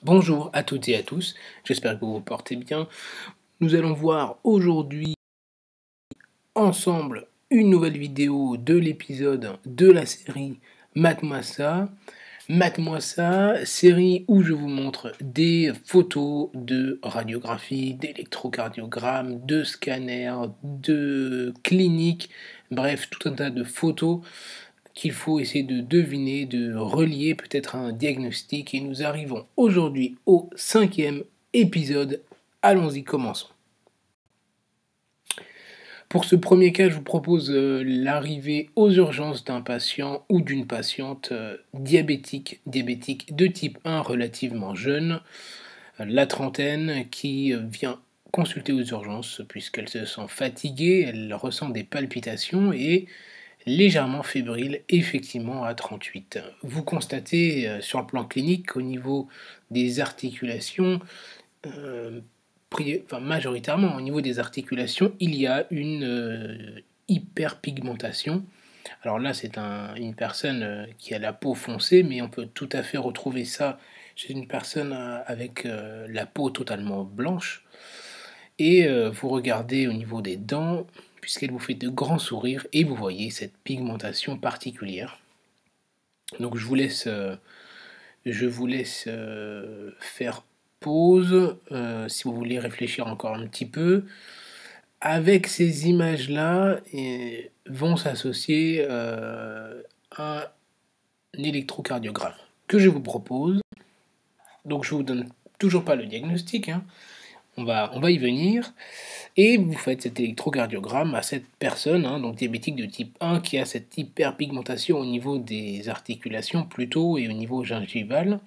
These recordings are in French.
Bonjour à toutes et à tous, j'espère que vous vous portez bien. Nous allons voir aujourd'hui ensemble une nouvelle vidéo de l'épisode de la série Mate-moi ça. Mate-moi ça, série où je vous montre des photos de radiographie, d'électrocardiogramme, de scanners, de cliniques, bref, tout un tas de photos qu'il faut essayer de deviner, de relier peut-être à un diagnostic. Et nous arrivons aujourd'hui au 5e épisode. Allons-y, commençons. Pour ce premier cas, je vous propose l'arrivée aux urgences d'un patient ou d'une patiente diabétique de type 1 relativement jeune, la trentaine, qui vient consulter aux urgences puisqu'elle se sent fatiguée, elle ressent des palpitations et légèrement fébrile, effectivement, à 38. Vous constatez sur le plan clinique qu'au niveau des articulations, majoritairement au niveau des articulations, il y a une hyperpigmentation. Alors là, c'est une personne qui a la peau foncée, mais on peut tout à fait retrouver ça chez une personne avec la peau totalement blanche. Et vous regardez au niveau des dents, puisqu'elle vous fait de grands sourires, et vous voyez cette pigmentation particulière. Donc je vous laisse faire pause, si vous voulez réfléchir encore un petit peu. Avec ces images-là, vont s'associer un électrocardiogramme que je vous propose. Donc je vous donne toujours pas le diagnostic, hein. On va y venir. Et vous faites cet électrocardiogramme à cette personne, hein, donc diabétique de type 1, qui a cette hyperpigmentation au niveau des articulations plutôt et au niveau gingival.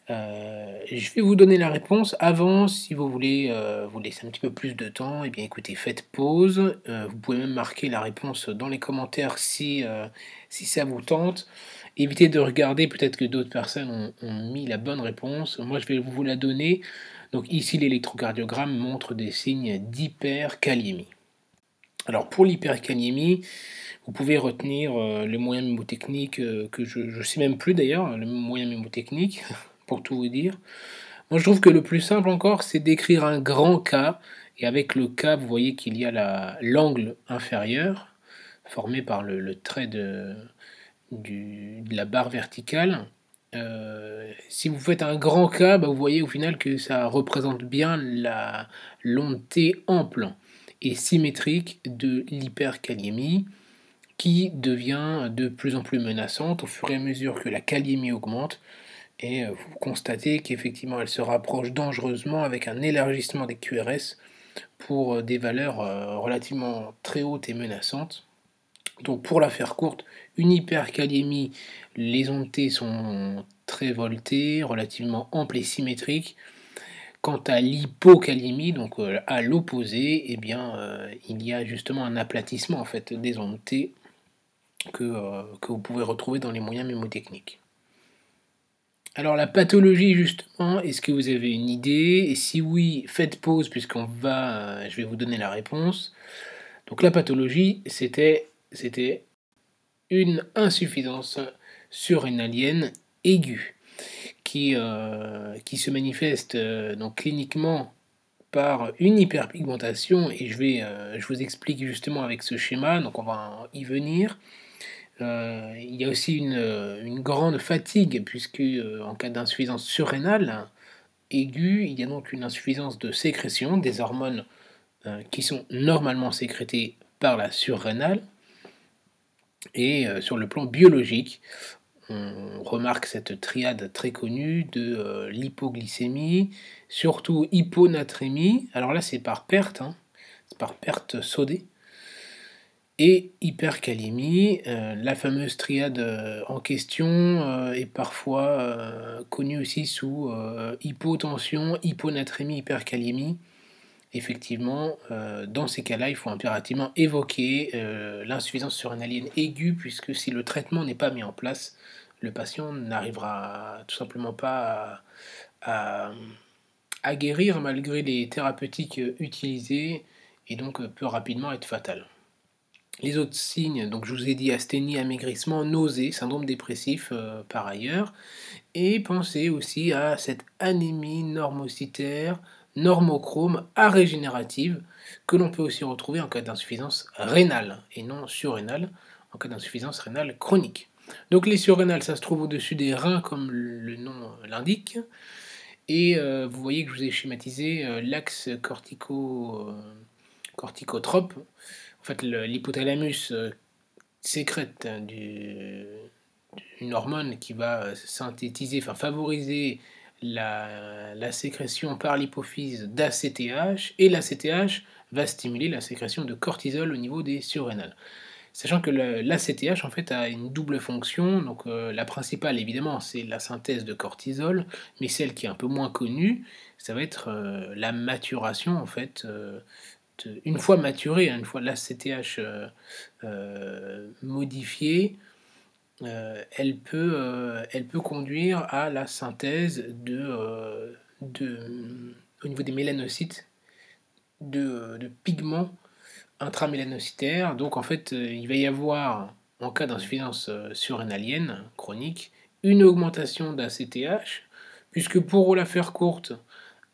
Je vais vous donner la réponse. Avant, si vous voulez vous laisser un petit peu plus de temps, eh bien écoutez, faites pause. Vous pouvez même marquer la réponse dans les commentaires si ça vous tente. Évitez de regarder, peut-être que d'autres personnes ont mis la bonne réponse. Moi, je vais vous la donner. Donc ici, l'électrocardiogramme montre des signes d'hyperkaliémie. Alors pour l'hyperkaliémie, vous pouvez retenir le moyen mnémotechnique que je ne sais même plus d'ailleurs, le moyen mnémotechnique, pour tout vous dire. Moi je trouve que le plus simple encore, c'est d'écrire un grand K, et avec le K, vous voyez qu'il y a l'angle inférieur, formé par le trait de la barre verticale. Si vous faites un grand K, vous voyez au final que ça représente bien l'onde T ample et symétrique de l'hyperkaliémie, qui devient de plus en plus menaçante au fur et à mesure que la kaliémie augmente, et vous constatez qu'effectivement elle se rapproche dangereusement avec un élargissement des QRS pour des valeurs relativement très hautes et menaçantes. Donc pour la faire courte, une hyperkaliémie, les ondes T sont très voltées, relativement amples et symétriques. Quant à l'hypokaliémie, donc à l'opposé, eh bien, il y a justement un aplatissement en fait des ondes T que vous pouvez retrouver dans les moyens mnémotechniques. Alors la pathologie justement, est-ce que vous avez une idée? Et si oui, faites pause je vais vous donner la réponse. Donc la pathologie, c'était une insuffisance surrénalienne aiguë qui se manifeste donc cliniquement par une hyperpigmentation, et je vous explique justement avec ce schéma, donc on va y venir. Il y a aussi une grande fatigue, puisque en cas d'insuffisance surrénale aiguë, il y a donc une insuffisance de sécrétion des hormones qui sont normalement sécrétées par la surrénale. Et sur le plan biologique, on remarque cette triade très connue de l'hypoglycémie, surtout hyponatrémie. Alors là, c'est par perte, hein, c'est par perte sodée. Et hyperkaliémie, la fameuse triade en question est parfois connue aussi sous hypotension, hyponatrémie, hyperkaliémie. Effectivement, dans ces cas-là, il faut impérativement évoquer l'insuffisance surrénalienne aiguë, puisque si le traitement n'est pas mis en place, le patient n'arrivera tout simplement pas à guérir malgré les thérapeutiques utilisées, et donc peut rapidement être fatal. Les autres signes, donc je vous ai dit asthénie, amaigrissement, nausée, syndrome dépressif par ailleurs. Et pensez aussi à cette anémie normocytaire, normochrome, arégénérative, que l'on peut aussi retrouver en cas d'insuffisance rénale, et non surrénale, en cas d'insuffisance rénale chronique. Donc les surrénales, ça se trouve au-dessus des reins, comme le nom l'indique, et vous voyez que je vous ai schématisé l'axe corticotrope. En fait, l'hypothalamus sécrète une hormone qui va synthétiser, enfin favoriser la sécrétion par l'hypophyse d'ACTH, et l'ACTH va stimuler la sécrétion de cortisol au niveau des surrénales. Sachant que l'ACTH en fait a une double fonction, donc la principale évidemment c'est la synthèse de cortisol, mais celle qui est un peu moins connue, ça va être la maturation en fait. Une fois maturé, hein, une fois l'ACTH modifiée, elle peut conduire à la synthèse au niveau des mélanocytes de pigments intramélanocytaires. Donc en fait, il va y avoir, en cas d'insuffisance surrénalienne chronique, une augmentation d'ACTH, puisque pour la faire courte,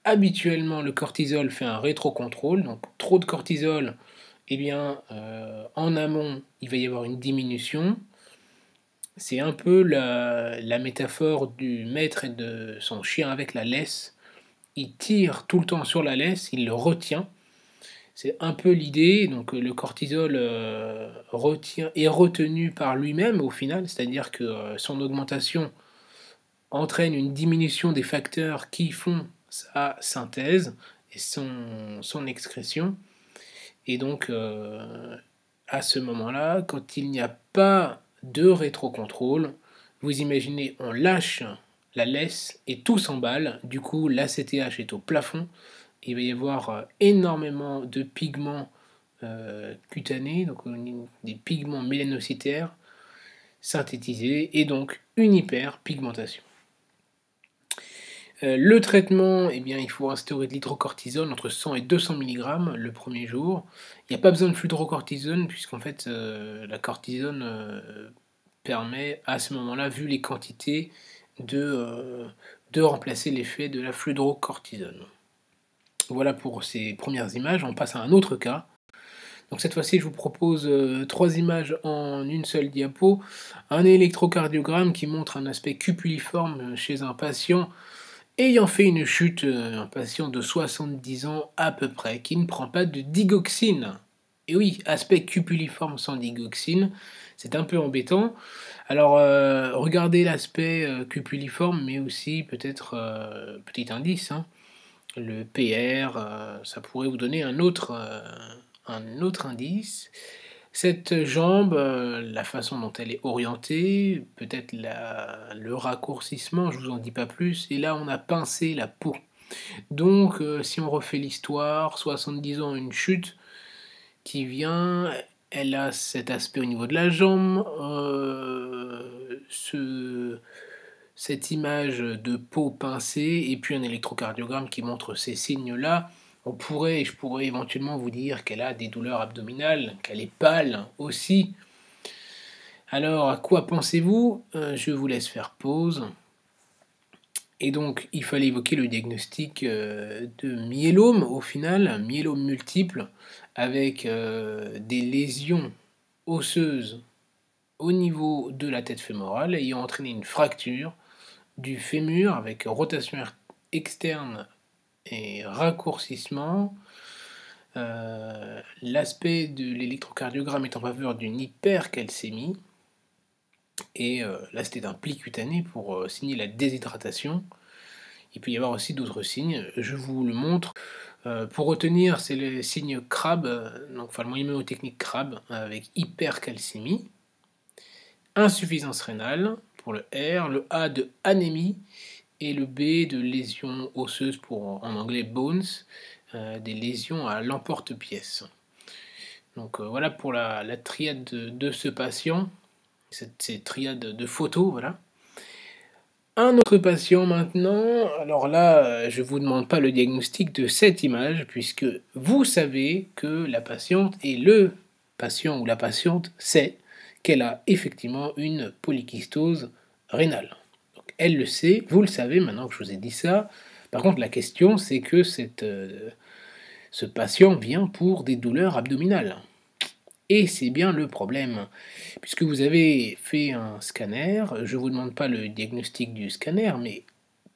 habituellement le cortisol fait un rétrocontrôle, donc trop de cortisol, eh bien, en amont, il va y avoir une diminution. C'est un peu la métaphore du maître et de son chien avec la laisse. Il tire tout le temps sur la laisse, il le retient. C'est un peu l'idée, donc le cortisol est retenu par lui-même au final, c'est-à-dire que son augmentation entraîne une diminution des facteurs qui font sa synthèse et son excrétion. Et donc, à ce moment-là, quand il n'y a pas de rétrocontrôle, vous imaginez, on lâche la laisse et tout s'emballe. Du coup, l'ACTH est au plafond. Il va y avoir énormément de pigments cutanés, donc des pigments mélanocytaires synthétisés, et donc une hyperpigmentation. Le traitement, eh bien, il faut instaurer de l'hydrocortisone entre 100 et 200 mg le premier jour. Il n'y a pas besoin de fludrocortisone puisqu'en fait la cortisone permet à ce moment-là, vu les quantités, de remplacer l'effet de la fludrocortisone. Voilà pour ces premières images. On passe à un autre cas. Donc cette fois-ci, je vous propose 3 images en une seule diapo. Un électrocardiogramme qui montre un aspect cupuliforme chez un patient ayant fait une chute, un patient de 70 ans à peu près, qui ne prend pas de digoxine. Et oui, aspect cupuliforme sans digoxine, c'est un peu embêtant. Alors, regardez l'aspect cupuliforme, mais aussi peut-être, petit indice, hein, le PR, ça pourrait vous donner un autre indice. Cette jambe, la façon dont elle est orientée, peut-être le raccourcissement, je vous en dis pas plus, et là on a pincé la peau. Donc si on refait l'histoire, 70 ans, une chute qui vient, elle a cet aspect au niveau de la jambe, cette image de peau pincée, et puis un électrocardiogramme qui montre ces signes-là. Je pourrais éventuellement vous dire qu'elle a des douleurs abdominales, qu'elle est pâle aussi. Alors, à quoi pensez-vous? Je vous laisse faire pause. Et donc, il fallait évoquer le diagnostic de myélome, au final, myélome multiple, avec des lésions osseuses au niveau de la tête fémorale, ayant entraîné une fracture du fémur avec rotation externe et raccourcissement. L'aspect de l'électrocardiogramme est en faveur d'une hypercalcémie, et là c'était un pli cutané pour signer la déshydratation. Il peut y avoir aussi d'autres signes, je vous le montre. Pour retenir, c'est le signe CRAB, donc enfin le moyen mnémotechnique CRAB, avec hypercalcémie, insuffisance rénale pour le R, le A de anémie, et le B de lésions osseuses pour, en anglais, bones, des lésions à l'emporte-pièce. Donc voilà pour la triade de ce patient, cette triade de photos, voilà. Un autre patient maintenant, alors là, je ne vous demande pas le diagnostic de cette image, puisque vous savez que la patiente est le patient ou la patiente sait qu'elle a effectivement une polykystose rénale. Donc elle le sait, vous le savez maintenant que je vous ai dit ça. Par contre, la question, c'est que ce patient vient pour des douleurs abdominales. Et c'est bien le problème, puisque vous avez fait un scanner, je ne vous demande pas le diagnostic du scanner, mais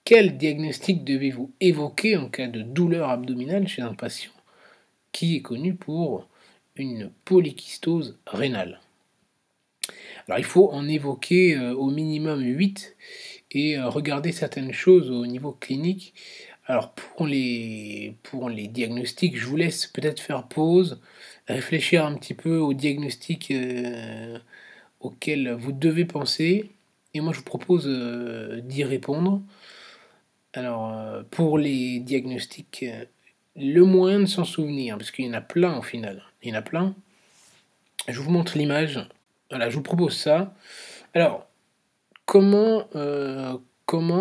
quel diagnostic devez-vous évoquer en cas de douleur abdominale chez un patient qui est connu pour une polykystose rénale? Alors il faut en évoquer au minimum 8 et regarder certaines choses au niveau clinique. Alors pour les diagnostics, je vous laisse peut-être faire pause, réfléchir un petit peu aux diagnostics auxquels vous devez penser et moi je vous propose d'y répondre. Alors pour les diagnostics, le moyen de s'en souvenir, parce qu'il y en a plein au final, il y en a plein. Je vous montre l'image. Voilà, je vous propose ça. Alors, comment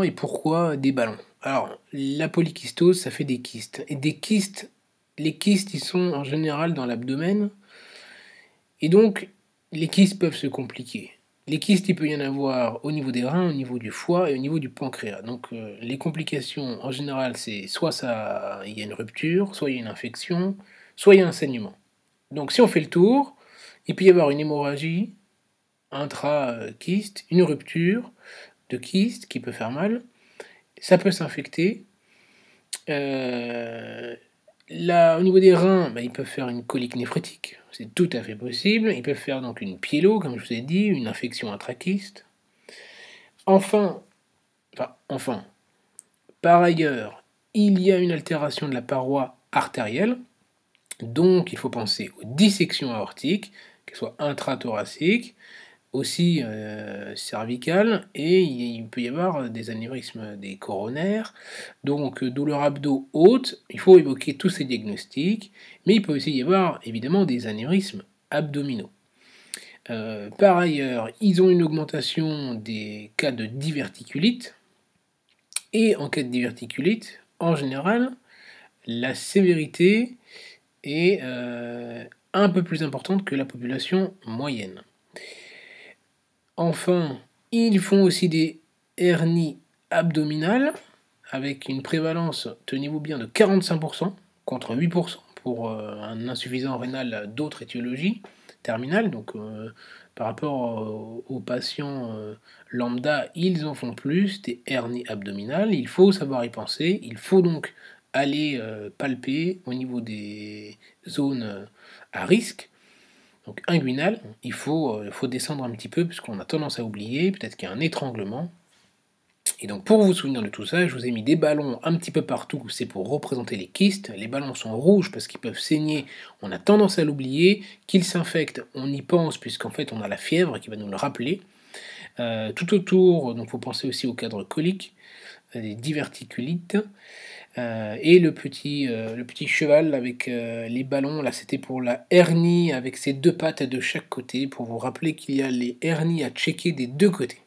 et pourquoi des ballons? Alors, la polykystose, ça fait des kystes. Et des kystes, les kystes, ils sont en général dans l'abdomen. Et donc, les kystes peuvent se compliquer. Les kystes, il peut y en avoir au niveau des reins, au niveau du foie et au niveau du pancréas. Donc, les complications, en général, c'est soit il y a une rupture, soit il y a une infection, soit il y a un saignement. Donc, si on fait le tour, il peut y avoir une hémorragie intra-kyste, une rupture de kyste qui peut faire mal, ça peut s'infecter. Au niveau des reins, ils peuvent faire une colique néphrétique, c'est tout à fait possible. Ils peuvent faire donc une pyélo, comme je vous ai dit, une infection intrakyste. Enfin, par ailleurs, il y a une altération de la paroi artérielle, donc il faut penser aux dissections aortiques, qu'elles soient intrathoraciques, aussi cervicales, et il peut y avoir des anévrismes des coronaires, donc douleur abdo haute, il faut évoquer tous ces diagnostics, mais il peut aussi y avoir évidemment des anévrismes abdominaux. Par ailleurs, ils ont une augmentation des cas de diverticulite, et en cas de diverticulite, en général, la sévérité est un peu plus importante que la population moyenne. Enfin, ils font aussi des hernies abdominales avec une prévalence, tenez-vous bien, de 45% contre 8% pour un insuffisant rénal d'autres étiologies terminales. Donc, par rapport aux patients lambda, ils en font plus des hernies abdominales. Il faut savoir y penser. Il faut donc aller palper au niveau des zones à risque. Donc inguinal, il faut descendre un petit peu puisqu'on a tendance à oublier, peut-être qu'il y a un étranglement. Et donc pour vous souvenir de tout ça, je vous ai mis des ballons un petit peu partout, c'est pour représenter les kystes. Les ballons sont rouges parce qu'ils peuvent saigner, on a tendance à l'oublier. Qu'ils s'infectent, on y pense puisqu'en fait on a la fièvre qui va nous le rappeler. Tout autour, donc il faut penser aussi au cadre colique, des diverticulites. Et le petit cheval avec les ballons, là c'était pour la hernie avec ses deux pattes de chaque côté, pour vous rappeler qu'il y a les hernies à checker des deux côtés.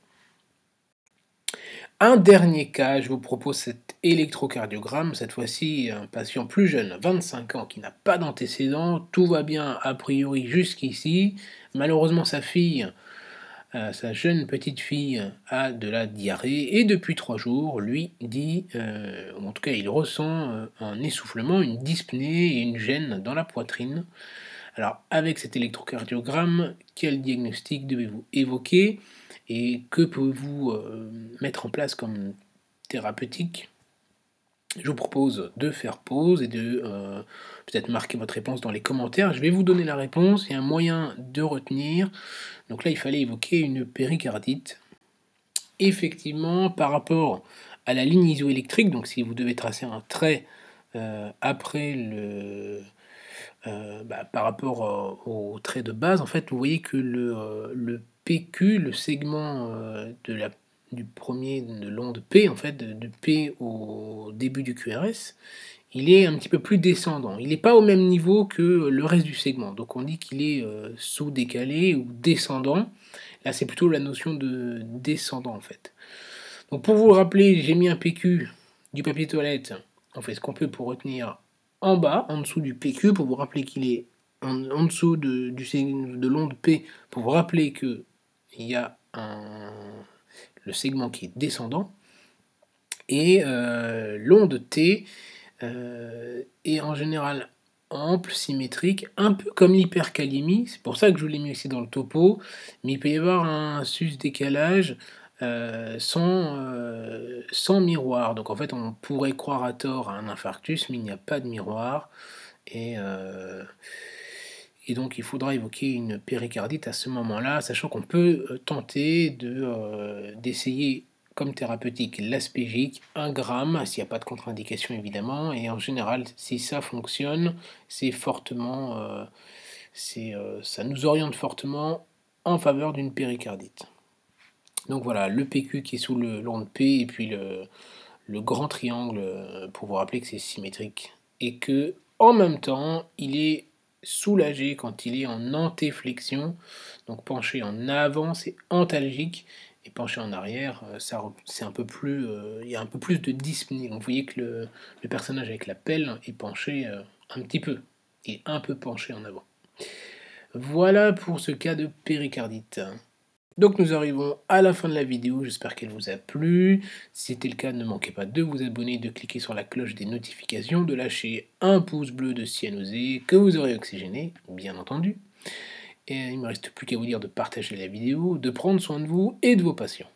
Un dernier cas, je vous propose cet électrocardiogramme, cette fois-ci un patient plus jeune, 25 ans, qui n'a pas d'antécédents, tout va bien a priori jusqu'ici. Malheureusement sa fille, sa jeune petite fille a de la diarrhée et depuis 3 jours, lui dit, ou en tout cas il ressent un essoufflement, une dyspnée et une gêne dans la poitrine. Alors avec cet électrocardiogramme, quel diagnostic devez-vous évoquer et que pouvez-vous mettre en place comme thérapeutique? Je vous propose de faire pause et de peut-être marquer votre réponse dans les commentaires. Je vais vous donner la réponse et un moyen de retenir. Donc là, il fallait évoquer une péricardite. Effectivement, par rapport à la ligne isoélectrique, donc si vous devez tracer un trait après par rapport au trait de base, en fait, vous voyez que le PQ, le segment du premier de l'onde P, en fait, de P au début du QRS, il est un petit peu plus descendant. Il n'est pas au même niveau que le reste du segment. Donc on dit qu'il est sous-décalé ou descendant. Là, c'est plutôt la notion de descendant, en fait. Donc pour vous le rappeler, j'ai mis un PQ du papier toilette. On fait ce qu'on peut pour retenir en bas, en dessous du PQ, pour vous rappeler qu'il est en dessous de l'onde P pour vous rappeler qu'il y a le segment qui est descendant, et l'onde T est en général ample, symétrique, un peu comme l'hypercalémie, c'est pour ça que je vous l'ai mis aussi dans le topo, mais il peut y avoir un sus-décalage sans miroir. Donc en fait, on pourrait croire à tort à un infarctus, mais il n'y a pas de miroir, et, donc il faudra évoquer une péricardite à ce moment-là, sachant qu'on peut tenter d'essayer comme thérapeutique l'aspégique, 1 gramme, s'il n'y a pas de contre-indication évidemment, et en général, si ça fonctionne, c'est fortement, ça nous oriente fortement en faveur d'une péricardite. Donc voilà, le PQ qui est sous l'onde P, et puis le grand triangle pour vous rappeler que c'est symétrique, et que en même temps, il est soulagé quand il est en antéflexion, donc penché en avant, c'est antalgique, et penché en arrière, c'est un peu plus, il y a un peu plus de dyspnée. Donc vous voyez que le personnage avec la pelle est penché un petit peu, et un peu penché en avant. Voilà pour ce cas de péricardite. Donc nous arrivons à la fin de la vidéo, j'espère qu'elle vous a plu. Si c'était le cas, ne manquez pas de vous abonner, de cliquer sur la cloche des notifications, de lâcher un pouce bleu de cyanosé que vous aurez oxygéné, bien entendu. Et il ne me reste plus qu'à vous dire de partager la vidéo, de prendre soin de vous et de vos patients.